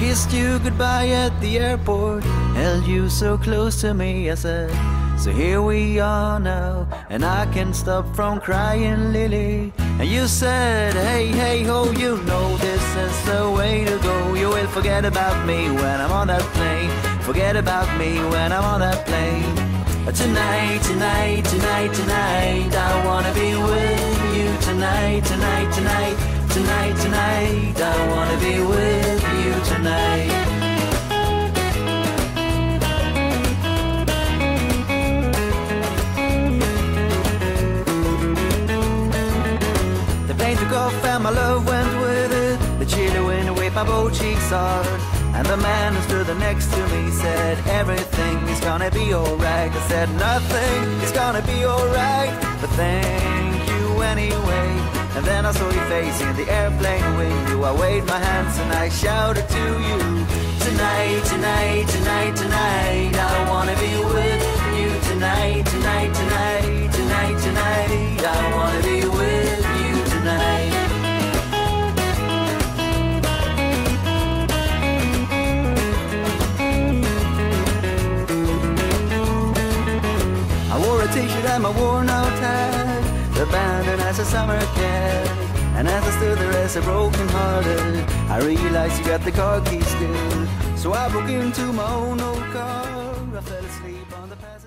kissed you goodbye at the airport, held you so close to me. I said, so here we are now, and I can't stop from crying, Lily. And you said, hey, hey, ho, you know this is the way to go. You will forget about me when I'm on that plane. Forget about me when I'm on that plane. Tonight, tonight, tonight, tonight, I wanna be with you tonight, tonight, tonight, tonight, tonight, I wanna be with you tonight. The plane took off and my love went with it. The chilly wind waved my both cheeks hard, and the man who stood next to me said, everything is gonna be alright. I said, nothing is gonna be alright, but thank you anyway. And then I saw your face in the airplane window. I waved my hands and I shouted to you, tonight, tonight, tonight, tonight, I wanna be with you tonight, tonight, tonight, tonight, tonight, I wanna be with you tonight. A t-shirt and my worn out hat, abandoned as a summer cat. And as I stood there as a broken hearted, I realized you got the car keys still. So I broke into my own old car. I fell asleep on the passenger.